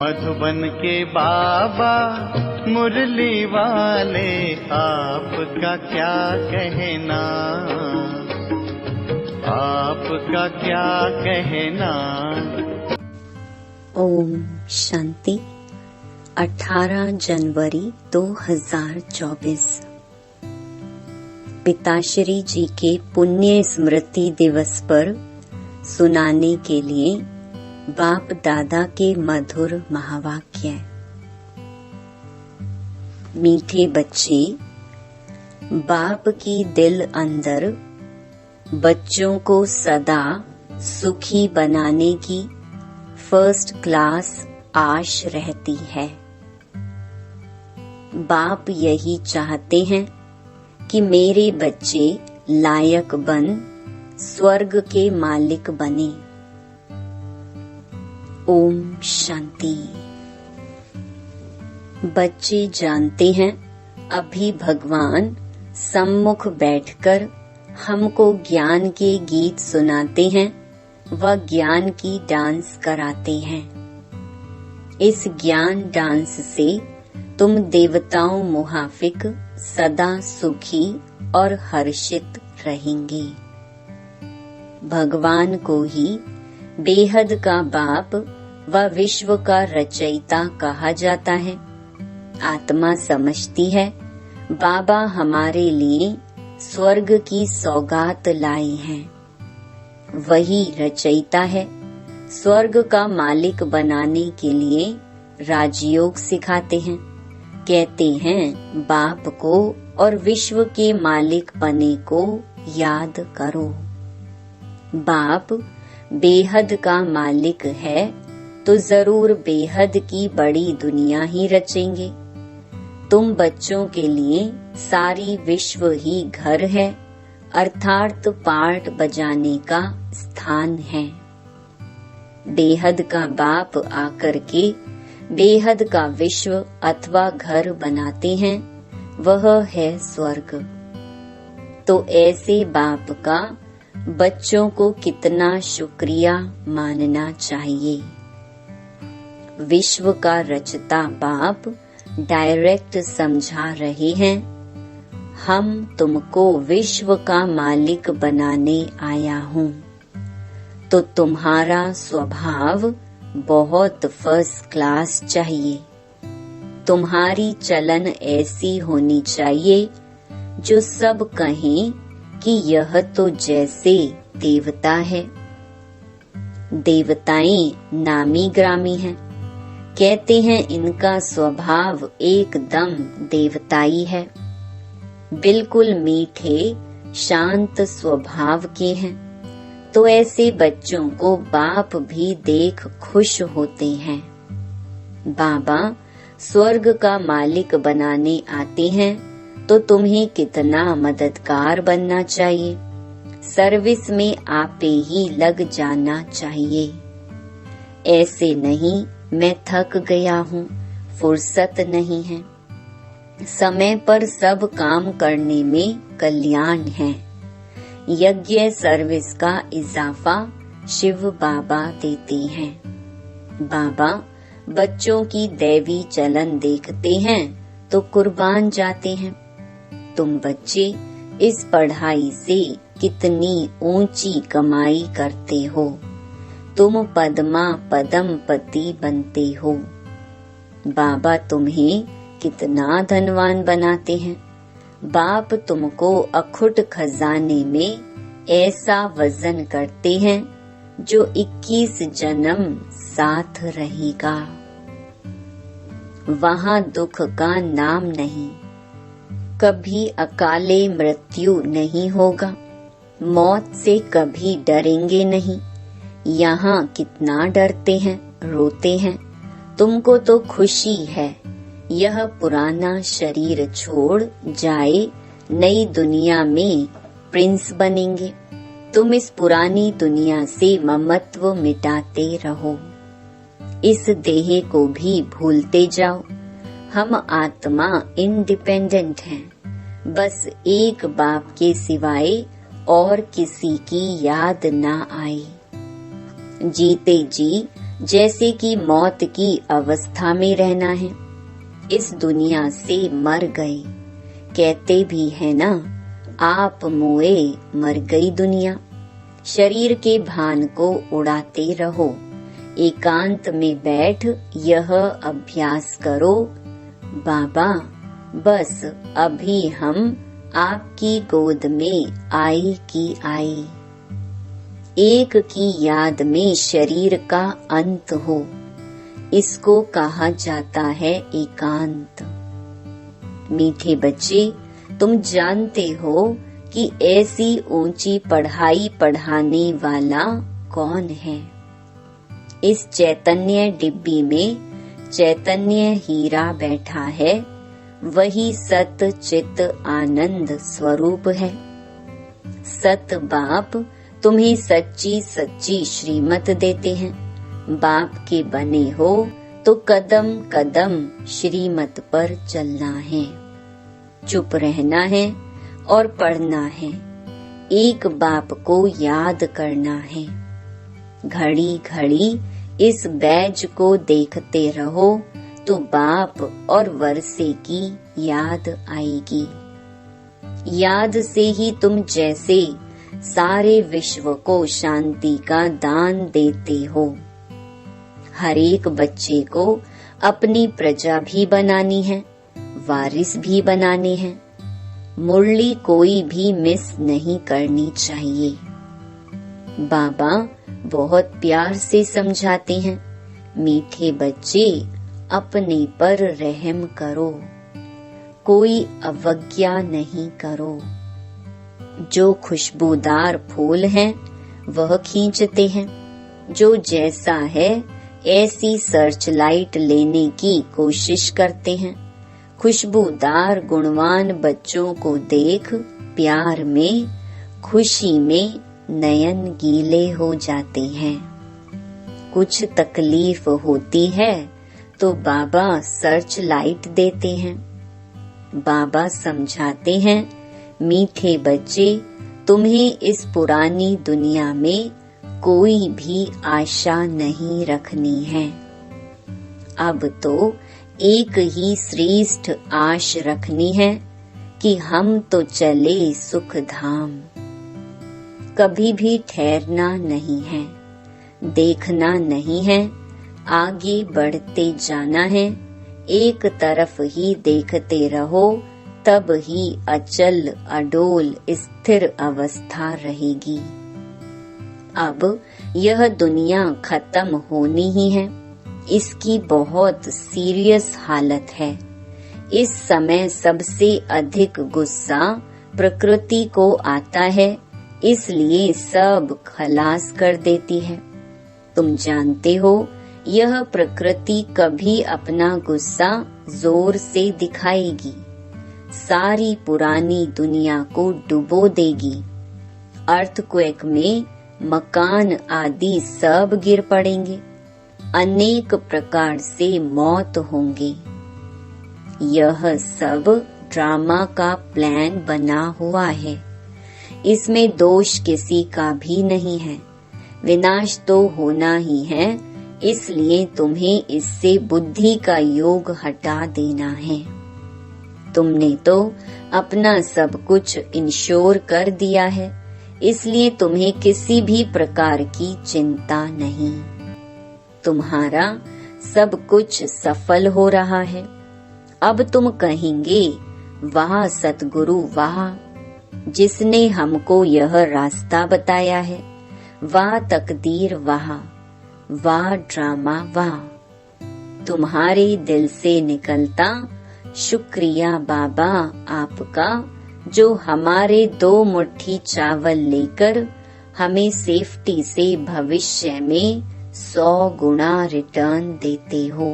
मधुबन के बाबा मुरली वाले, आपका क्या कहना, आपका क्या कहना। ओम शांति। 18 जनवरी 2024 पिताश्री जी के पुण्य स्मृति दिवस पर सुनाने के लिए बाप दादा के मधुर महावाक्य। मीठे बच्चे, बाप की दिल अंदर बच्चों को सदा सुखी बनाने की फर्स्ट क्लास आश रहती है। बाप यही चाहते हैं कि मेरे बच्चे लायक बन स्वर्ग के मालिक बने। ओम शांति। बच्चे जानते हैं, अभी भगवान सम्मुख बैठकर हमको ज्ञान के गीत सुनाते हैं व ज्ञान की डांस कराते हैं। इस ज्ञान डांस से तुम देवताओं मुहाफिक सदा सुखी और हर्षित रहेंगे। भगवान को ही बेहद का बाप व विश्व का रचयिता कहा जाता है। आत्मा समझती है बाबा हमारे लिए स्वर्ग की सौगात लाए हैं। वही रचयिता है। स्वर्ग का मालिक बनाने के लिए राजयोग सिखाते हैं। कहते हैं बाप को और विश्व के मालिक बने को याद करो। बाप बेहद का मालिक है तो जरूर बेहद की बड़ी दुनिया ही रचेंगे। तुम बच्चों के लिए सारी विश्व ही घर है, अर्थात पार्ट बजाने का स्थान है। बेहद का बाप आकर के बेहद का विश्व अथवा घर बनाते हैं, वह है स्वर्ग। तो ऐसे बाप का बच्चों को कितना शुक्रिया मानना चाहिए। विश्व का रचता बाप डायरेक्ट समझा रहे हैं, हम तुमको विश्व का मालिक बनाने आया हूँ। तो तुम्हारा स्वभाव बहुत फर्स्ट क्लास चाहिए। तुम्हारी चलन ऐसी होनी चाहिए जो सब कहें कि यह तो जैसे देवता है। देवताएं नामी ग्रामी हैं। कहते हैं इनका स्वभाव एकदम देवताई है। बिल्कुल मीठे शांत स्वभाव के हैं। तो ऐसे बच्चों को बाप भी देख खुश होते हैं। बाबा स्वर्ग का मालिक बनाने आते हैं तो तुम्हें कितना मददगार बनना चाहिए। सर्विस में आपे ही लग जाना चाहिए। ऐसे नहीं मैं थक गया हूँ, फुर्सत नहीं है। समय पर सब काम करने में कल्याण है। यज्ञ सर्विस का इजाफा शिव बाबा देते हैं। बाबा बच्चों की दैवी चलन देखते हैं तो कुर्बान जाते हैं। तुम बच्चे इस पढ़ाई से कितनी ऊंची कमाई करते हो। तुम पद्मा पदमपति बनते हो। बाबा तुम्हें कितना धनवान बनाते हैं। बाप तुमको अखुट खजाने में ऐसा वजन करते हैं जो 21 जन्म साथ रहेगा। वहाँ दुख का नाम नहीं। कभी अकाले मृत्यु नहीं होगा। मौत से कभी डरेंगे नहीं। यहाँ कितना डरते हैं, रोते हैं। तुमको तो खुशी है। यह पुराना शरीर छोड़ जाए, नई दुनिया में प्रिंस बनेंगे। तुम इस पुरानी दुनिया से ममत्व मिटाते रहो। इस देह को भी भूलते जाओ। हम आत्मा इंडिपेंडेंट हैं। बस एक बाप के सिवाय और किसी की याद ना आए। जीते जी जैसे कि मौत की अवस्था में रहना है। इस दुनिया से मर गए, कहते भी है ना, आप मोए मर गई दुनिया। शरीर के भान को उड़ाते रहो, एकांत में बैठ यह अभ्यास करो। बाबा बस अभी हम आपकी गोद में आई की आई। एक की याद में शरीर का अंत हो, इसको कहा जाता है एकांत। मीठे बच्चे, तुम जानते हो कि ऐसी ऊंची पढ़ाई पढ़ाने वाला कौन है? इस चैतन्य डिब्बी में चैतन्य हीरा बैठा है, वही सत चित आनंद स्वरूप है। सत बाप तुम्हें सच्ची सच्ची श्रीमत देते हैं। बाप के बने हो तो कदम कदम श्रीमत पर चलना है, चुप रहना है और पढ़ना है। एक बाप को याद करना है। घड़ी घड़ी इस बैज को देखते रहो तो बाप और वर्षे की याद आएगी। याद से ही तुम जैसे सारे विश्व को शांति का दान देते हो। हर एक बच्चे को अपनी प्रजा भी बनानी है, वारिस भी बनाने हैं। मुरली कोई भी मिस नहीं करनी चाहिए। बाबा बहुत प्यार से समझाते हैं, मीठे बच्चे अपने पर रहम करो, कोई अवज्ञा नहीं करो। जो खुशबूदार फूल हैं वह खींचते हैं, जो जैसा है ऐसी सर्च लाइट लेने की कोशिश करते हैं। खुशबूदार गुणवान बच्चों को देख प्यार में खुशी में नयन गीले हो जाते हैं। कुछ तकलीफ होती है तो बाबा सर्च लाइट देते हैं। बाबा समझाते हैं, मीठे बच्चे, तुम्हें इस पुरानी दुनिया में कोई भी आशा नहीं रखनी है। अब तो एक ही श्रेष्ठ आश रखनी है कि हम तो चले सुख धाम। कभी भी ठहरना नहीं है, देखना नहीं है, आगे बढ़ते जाना है। एक तरफ ही देखते रहो, तब ही अचल अडोल स्थिर अवस्था रहेगी। अब यह दुनिया खत्म होनी ही है, इसकी बहुत सीरियस हालत है। इस समय सबसे अधिक गुस्सा प्रकृति को आता है, इसलिए सब खलास कर देती है। तुम जानते हो, यह प्रकृति कभी अपना गुस्सा जोर से दिखाएगी, सारी पुरानी दुनिया को डुबो देगी। अर्थक्वेक में मकान आदि सब गिर पड़ेंगे, अनेक प्रकार से मौत होंगे। यह सब ड्रामा का प्लान बना हुआ है, इसमें दोष किसी का भी नहीं है। विनाश तो होना ही है, इसलिए तुम्हें इससे बुद्धि का योग हटा देना है। तुमने तो अपना सब कुछ इंश्योर कर दिया है, इसलिए तुम्हें किसी भी प्रकार की चिंता नहीं। तुम्हारा सब कुछ सफल हो रहा है। अब तुम कहेंगे, वाह सतगुरु वाह, जिसने हमको यह रास्ता बताया है। वाह तकदीर वाह, वाह ड्रामा वाह। तुम्हारे दिल से निकलता शुक्रिया बाबा आपका, जो हमारे 2 मुट्ठी चावल लेकर हमें सेफ्टी से भविष्य में 100 गुना रिटर्न देते हो।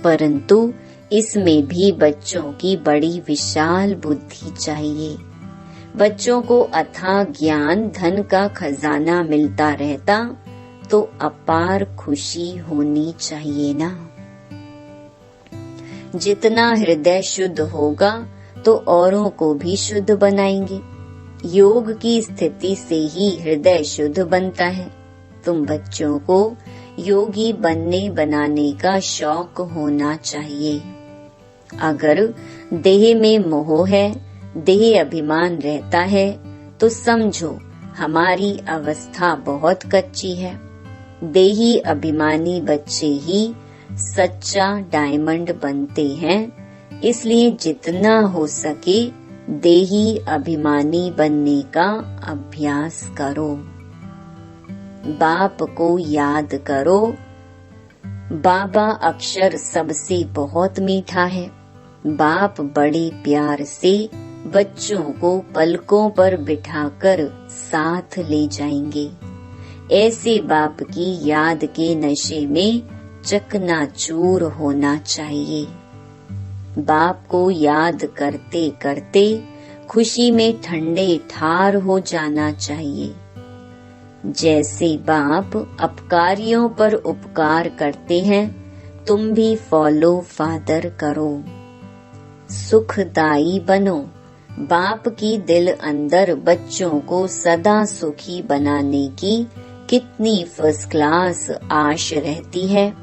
परंतु इसमें भी बच्चों की बड़ी विशाल बुद्धि चाहिए। बच्चों को अथाह ज्ञान धन का खजाना मिलता रहता तो अपार खुशी होनी चाहिए ना। जितना हृदय शुद्ध होगा तो औरों को भी शुद्ध बनाएंगे। योग की स्थिति से ही हृदय शुद्ध बनता है। तुम बच्चों को योगी बनने बनाने का शौक होना चाहिए। अगर देह में मोह है, देह अभिमान रहता है, तो समझो हमारी अवस्था बहुत कच्ची है। देही अभिमानी बच्चे ही सच्चा डायमंड बनते हैं, इसलिए जितना हो सके देही अभिमानी बनने का अभ्यास करो। बाप को याद करो। बाबा अक्षर सबसे बहुत मीठा है। बाप बड़े प्यार से बच्चों को पलकों पर बिठाकर साथ ले जाएंगे। ऐसे बाप की याद के नशे में चकनाचूर होना चाहिए। बाप को याद करते करते खुशी में ठंडे ठार हो जाना चाहिए। जैसे बाप अपकारियों पर उपकार करते हैं, तुम भी फॉलो फादर करो। सुखदाई बनो। बाप की दिल अंदर बच्चों को सदा सुखी बनाने की कितनी फर्स्ट क्लास आश रहती है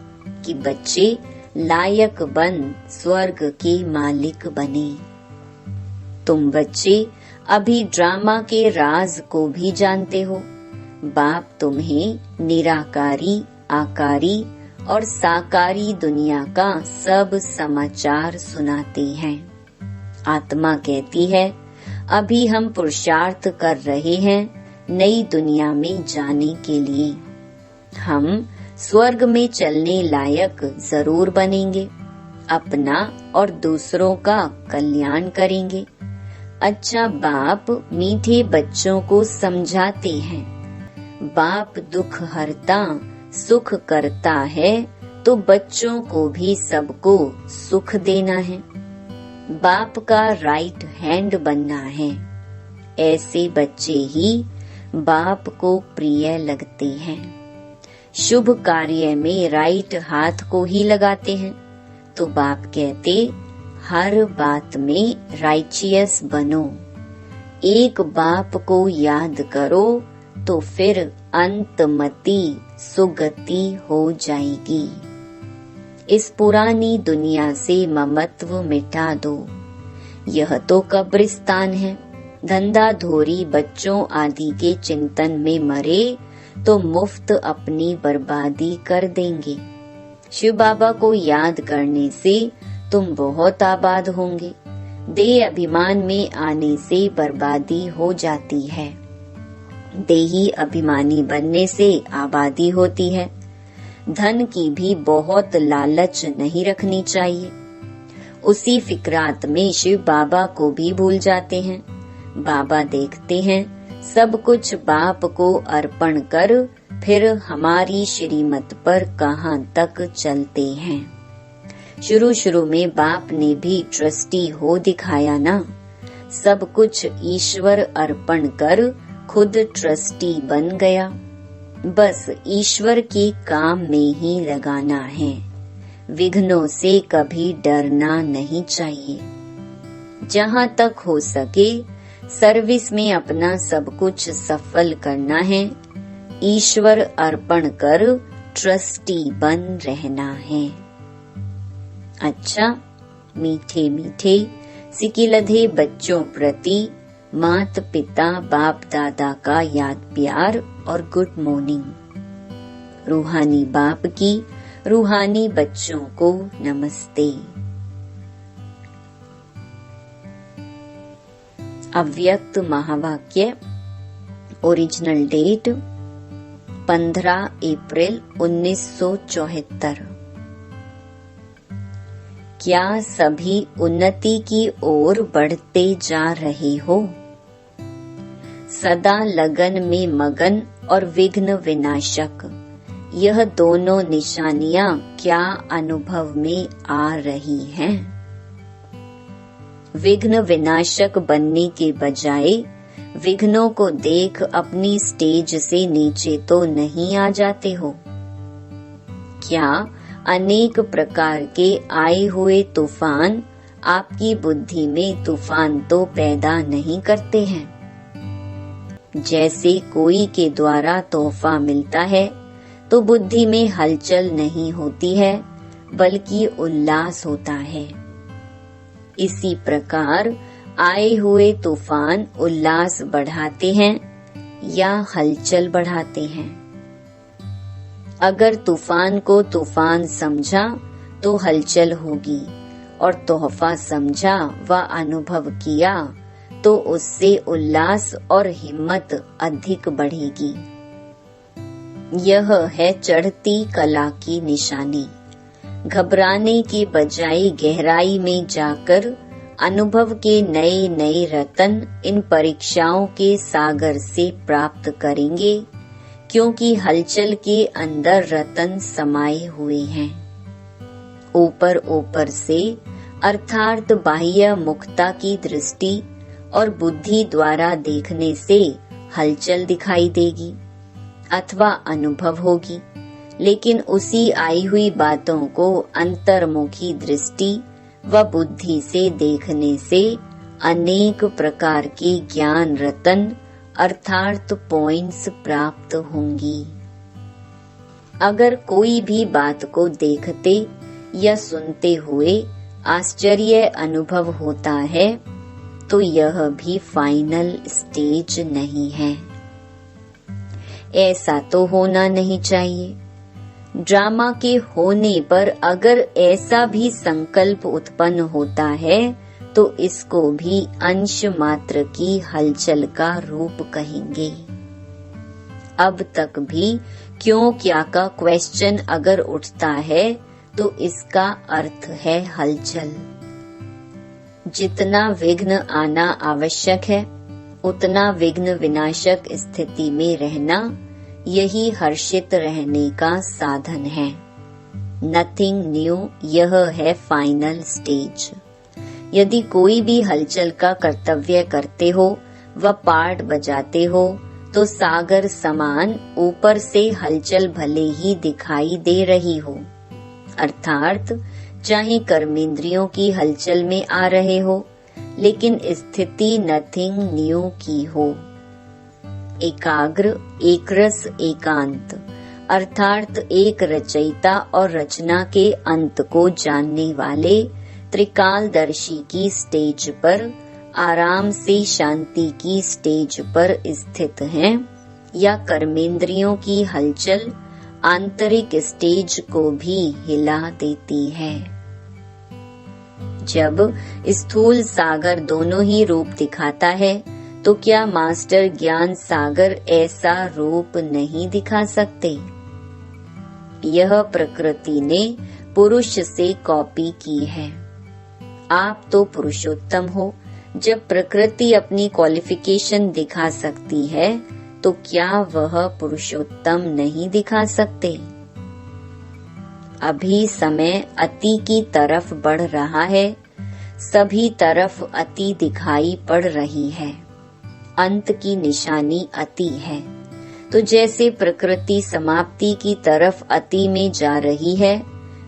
कि बच्चे लायक बन स्वर्ग के मालिक बने। तुम बच्चे अभी ड्रामा के राज को भी जानते हो। बाप तुम्हें निराकारी, आकारी और साकारी दुनिया का सब समाचार सुनाते हैं। आत्मा कहती है, अभी हम पुरुषार्थ कर रहे हैं नई दुनिया में जाने के लिए। हम स्वर्ग में चलने लायक जरूर बनेंगे, अपना और दूसरों का कल्याण करेंगे। अच्छा बाप मीठे बच्चों को समझाते हैं, बाप दुख हरता सुख करता है, तो बच्चों को भी सबको सुख देना है। बाप का राइट हैंड बनना है। ऐसे बच्चे ही बाप को प्रिय लगते हैं। शुभ कार्य में राइट हाथ को ही लगाते हैं, तो बाप कहते हर बात में राइचियस बनो। एक बाप को याद करो तो फिर अंतमति सुगति हो जाएगी। इस पुरानी दुनिया से ममत्व मिटा दो। यह तो कब्रिस्तान है। धंधाधोरी बच्चों आदि के चिंतन में मरे तो मुफ्त अपनी बर्बादी कर देंगे। शिव बाबा को याद करने से तुम बहुत आबाद होंगे। देह अभिमान में आने से बर्बादी हो जाती है। देही अभिमानी बनने से आबादी होती है। धन की भी बहुत लालच नहीं रखनी चाहिए। उसी फिक्रात में शिव बाबा को भी भूल जाते हैं। बाबा देखते हैं सब कुछ बाप को अर्पण कर फिर हमारी श्रीमत पर कहाँ तक चलते हैं। शुरू शुरू में बाप ने भी ट्रस्टी हो दिखाया ना। सब कुछ ईश्वर अर्पण कर खुद ट्रस्टी बन गया। बस ईश्वर के काम में ही लगाना है। विघ्नों से कभी डरना नहीं चाहिए। जहाँ तक हो सके सर्विस में अपना सब कुछ सफल करना है। ईश्वर अर्पण कर ट्रस्टी बन रहना है। अच्छा, मीठे मीठे सिकिलधे बच्चों प्रति माता पिता बाप दादा का याद प्यार और गुड मॉर्निंग। रूहानी बाप की रूहानी बच्चों को नमस्ते। अव्यक्त महावाक्य। ओरिजिनल डेट 15 अप्रैल 1974। क्या सभी उन्नति की ओर बढ़ते जा रहे हो? सदा लगन में मगन और विघ्न विनाशक, यह दोनों निशानियां क्या अनुभव में आ रही हैं? विघ्न विनाशक बनने के बजाय विघ्नों को देख अपनी स्टेज से नीचे तो नहीं आ जाते हो? क्या अनेक प्रकार के आए हुए तूफान आपकी बुद्धि में तूफान तो पैदा नहीं करते हैं? जैसे कोई के द्वारा तोहफा मिलता है तो बुद्धि में हलचल नहीं होती है, बल्कि उल्लास होता है। इसी प्रकार आए हुए तूफान उल्लास बढ़ाते हैं या हलचल बढ़ाते हैं। अगर तूफान को तूफान समझा तो हलचल होगी, और तोहफा समझा व अनुभव किया तो उससे उल्लास और हिम्मत अधिक बढ़ेगी। यह है चढ़ती कला की निशानी। घबराने के बजाय गहराई में जाकर अनुभव के नए नए रतन इन परीक्षाओं के सागर से प्राप्त करेंगे, क्योंकि हलचल के अंदर रतन समाये हुए हैं। ऊपर ऊपर से अर्थात बाह्य मुक्ता की दृष्टि और बुद्धि द्वारा देखने से हलचल दिखाई देगी अथवा अनुभव होगी, लेकिन उसी आई हुई बातों को अंतर्मुखी दृष्टि व बुद्धि से देखने से अनेक प्रकार के ज्ञान रतन अर्थात पॉइंट्स प्राप्त होंगी। अगर कोई भी बात को देखते या सुनते हुए आश्चर्य अनुभव होता है तो यह भी फाइनल स्टेज नहीं है। ऐसा तो होना नहीं चाहिए। ड्रामा के होने पर अगर ऐसा भी संकल्प उत्पन्न होता है तो इसको भी अंश मात्र की हलचल का रूप कहेंगे। अब तक भी क्यों क्या का क्वेश्चन अगर उठता है तो इसका अर्थ है हलचल। जितना विघ्न आना आवश्यक है उतना विघ्न विनाशक स्थिति में रहना यही हर्षित रहने का साधन है। नथिंग न्यू, यह है फाइनल स्टेज। यदि कोई भी हलचल का कर्तव्य करते हो व पार्ट बजाते हो तो सागर समान ऊपर से हलचल भले ही दिखाई दे रही हो, अर्थात चाहे कर्मेंद्रियों की हलचल में आ रहे हो, लेकिन स्थिति नथिंग न्यू की हो। एकाग्र, एकरस, एकांत अर्थात एक रचयिता और रचना के अंत को जानने वाले त्रिकालदर्शी की स्टेज पर आराम से शांति की स्टेज पर स्थित हैं, या कर्मेंद्रियों की हलचल आंतरिक स्टेज को भी हिला देती है। जब स्थूल सागर दोनों ही रूप दिखाता है तो क्या मास्टर ज्ञान सागर ऐसा रूप नहीं दिखा सकते? यह प्रकृति ने पुरुष से कॉपी की है। आप तो पुरुषोत्तम हो। जब प्रकृति अपनी क्वालिफिकेशन दिखा सकती है तो क्या वह पुरुषोत्तम नहीं दिखा सकते? अभी समय अति की तरफ बढ़ रहा है, सभी तरफ अति दिखाई पड़ रही है। अंत की निशानी अति है। तो जैसे प्रकृति समाप्ति की तरफ अति में जा रही है,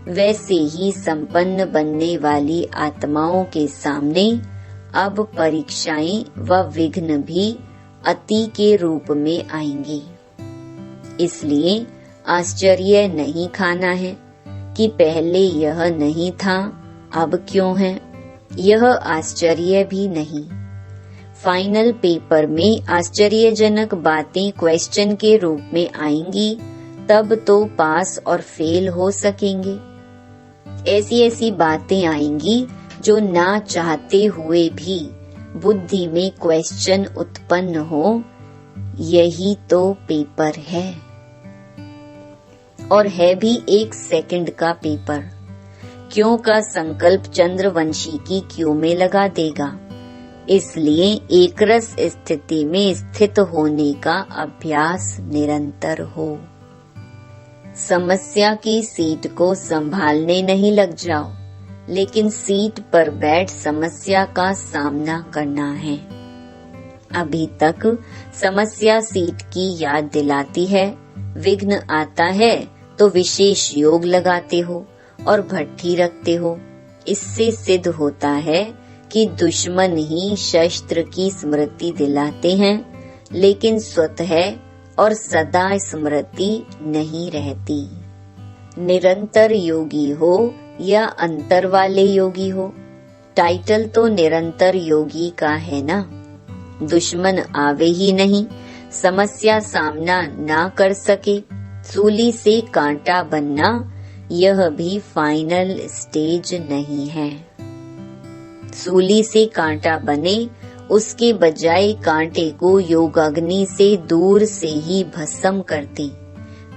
वैसे ही संपन्न बनने वाली आत्माओं के सामने अब परीक्षाएं व विघ्न भी अति के रूप में आएंगी। इसलिए आश्चर्य नहीं खाना है कि पहले यह नहीं था, अब क्यों है, यह आश्चर्य भी नहीं। फाइनल पेपर में आश्चर्यजनक बातें क्वेश्चन के रूप में आएंगी, तब तो पास और फेल हो सकेंगे। ऐसी ऐसी बातें आएंगी जो ना चाहते हुए भी बुद्धि में क्वेश्चन उत्पन्न हो। यही तो पेपर है, और है भी 1 सेकंड का पेपर। क्यों का संकल्प चंद्रवंशी की क्यों में लगा देगा। इसलिए एकरस स्थिति में स्थित होने का अभ्यास निरंतर हो। समस्या की सीट को संभालने नहीं लग जाओ, लेकिन सीट पर बैठ समस्या का सामना करना है। अभी तक समस्या सीट की याद दिलाती है, विघ्न आता है तो विशेष योग लगाते हो और भट्ठी रखते हो। इससे सिद्ध होता है कि दुश्मन ही शस्त्र की स्मृति दिलाते हैं, लेकिन स्वतः और सदा स्मृति नहीं रहती। निरंतर योगी हो या अंतर वाले योगी हो, टाइटल तो निरंतर योगी का है ना। दुश्मन आवे ही नहीं, समस्या सामना ना कर सके, सूली से कांटा बनना, यह भी फाइनल स्टेज नहीं है। सूली से कांटा बने, उसके बजाय कांटे को योगाग्नि से दूर से ही भस्म कर दे।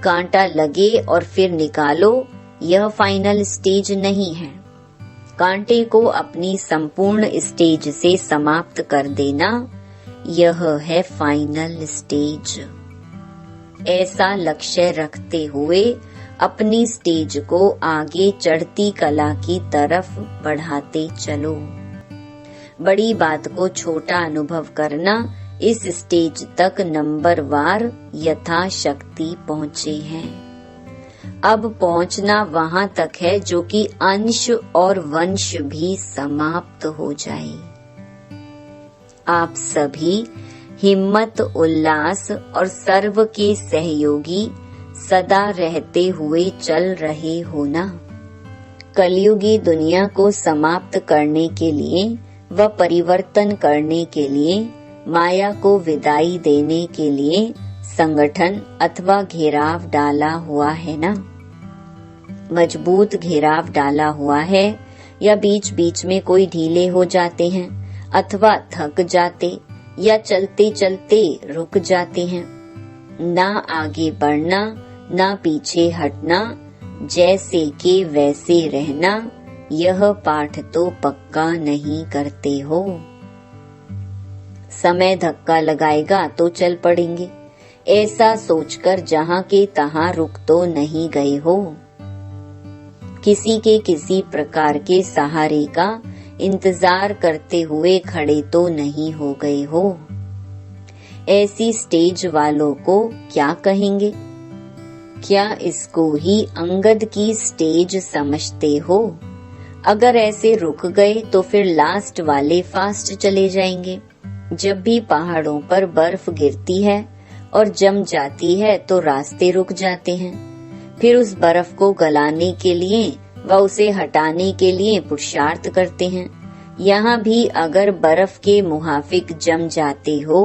कांटा लगे और फिर निकालो, यह फाइनल स्टेज नहीं है। कांटे को अपनी संपूर्ण स्टेज से समाप्त कर देना, यह है फाइनल स्टेज। ऐसा लक्ष्य रखते हुए अपनी स्टेज को आगे चढ़ती कला की तरफ बढ़ाते चलो। बड़ी बात को छोटा अनुभव करना, इस स्टेज तक नंबरवार यथाशक्ति पहुँचे हैं। अब पहुँचना वहाँ तक है जो कि अंश और वंश भी समाप्त हो जाए। आप सभी हिम्मत, उल्लास और सर्व के सहयोगी सदा रहते हुए चल रहे हो ना। कलयुगी दुनिया को समाप्त करने के लिए व परिवर्तन करने के लिए, माया को विदाई देने के लिए संगठन अथवा घेराव डाला हुआ है ना। मजबूत घेराव डाला हुआ है या बीच बीच में कोई ढीले हो जाते हैं अथवा थक जाते या चलते चलते रुक जाते हैं। ना आगे बढ़ना, ना पीछे हटना, जैसे के वैसे रहना, यह पाठ तो पक्का नहीं करते हो। समय धक्का लगाएगा तो चल पड़ेंगे, ऐसा सोचकर जहाँ के तहाँ रुक तो नहीं गए हो। किसी के किसी प्रकार के सहारे का इंतजार करते हुए खड़े तो नहीं हो गए हो। ऐसी स्टेज वालों को क्या कहेंगे? क्या इसको ही अंगद की स्टेज समझते हो? अगर ऐसे रुक गए तो फिर लास्ट वाले फास्ट चले जाएंगे। जब भी पहाड़ों पर बर्फ गिरती है और जम जाती है तो रास्ते रुक जाते हैं। फिर उस बर्फ को गलाने के लिए व उसे हटाने के लिए पुरुषार्थ करते हैं। यहाँ भी अगर बर्फ के मुहाफिक जम जाते हो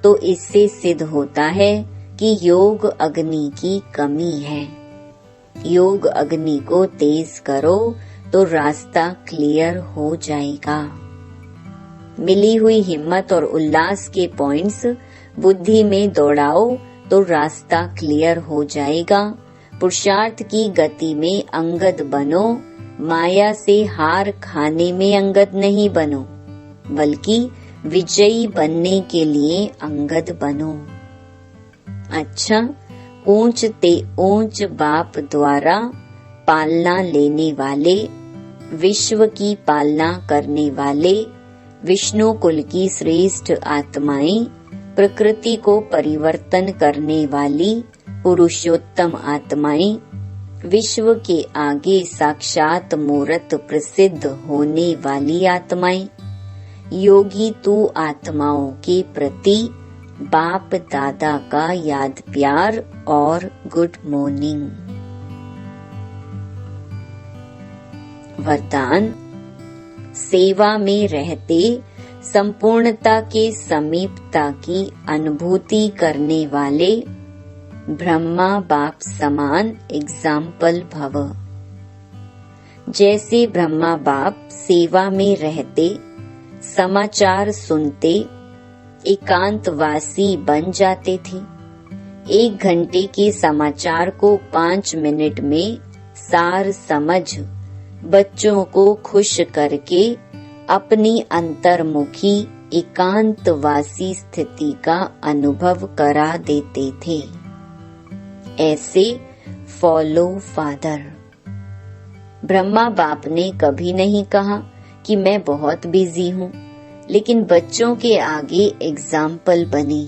तो इससे सिद्ध होता है कि योग अग्नि की कमी है। योग अग्नि को तेज करो तो रास्ता क्लियर हो जाएगा। मिली हुई हिम्मत और उल्लास के पॉइंट्स बुद्धि में दौड़ाओ तो रास्ता क्लियर हो जाएगा। पुरुषार्थ की गति में अंगद बनो, माया से हार खाने में अंगद नहीं बनो, बल्कि विजयी बनने के लिए अंगद बनो। अच्छा, ऊंच ते ऊंच बाप द्वारा पालना लेने वाले, विश्व की पालना करने वाले, विष्णु कुल की श्रेष्ठ आत्माएं, प्रकृति को परिवर्तन करने वाली पुरुषोत्तम आत्माएं, विश्व के आगे साक्षात मूर्त प्रसिद्ध होने वाली आत्माएं, योगी तू आत्माओं के प्रति बाप दादा का याद प्यार और गुड मॉर्निंग। वरदान: सेवा में रहते संपूर्णता के समीपता की अनुभूति करने वाले ब्रह्मा बाप समान एग्जाम्पल भव। जैसे ब्रह्मा बाप सेवा में रहते, समाचार सुनते, एकांतवासी बन जाते थे। 1 घंटे के समाचार को 5 मिनट में सार समझ बच्चों को खुश करके अपनी अंतर्मुखी एकांतवासी स्थिति का अनुभव करा देते थे। ऐसे फॉलो फादर। ब्रह्मा बाप ने कभी नहीं कहा कि मैं बहुत बिजी हूँ, लेकिन बच्चों के आगे एग्जाम्पल बने।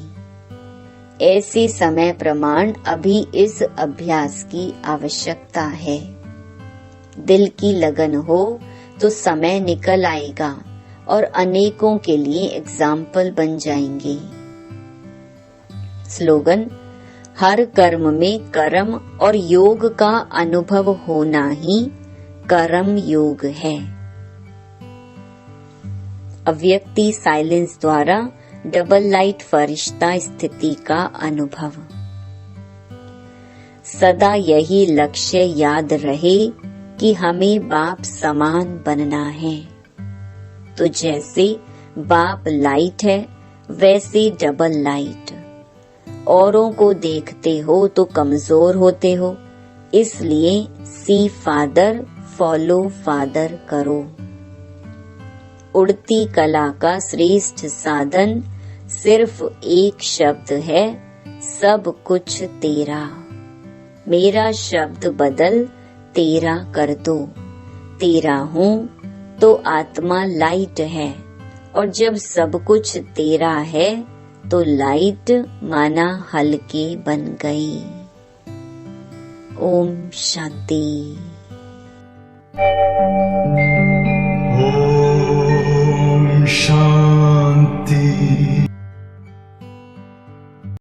ऐसे समय प्रमाण अभी इस अभ्यास की आवश्यकता है। दिल की लगन हो तो समय निकल आएगा और अनेकों के लिए एग्जाम्पल बन जाएंगे। स्लोगन: हर कर्म में कर्म और योग का अनुभव होना ही कर्म योग है। अव्यक्ति साइलेंस द्वारा डबल लाइट फरिश्ता स्थिति का अनुभव। सदा यही लक्ष्य याद रहे कि हमें बाप समान बनना है। तो जैसे बाप लाइट है वैसे डबल लाइट। औरों को देखते हो तो कमजोर होते हो, इसलिए सी फादर फॉलो फादर करो। उड़ती कला का श्रेष्ठ साधन सिर्फ एक शब्द है, सब कुछ तेरा। मेरा शब्द बदल तेरा कर दो। तेरा हूँ तो आत्मा लाइट है, और जब सब कुछ तेरा है तो लाइट माना हल्के बन गई। ओम शांति।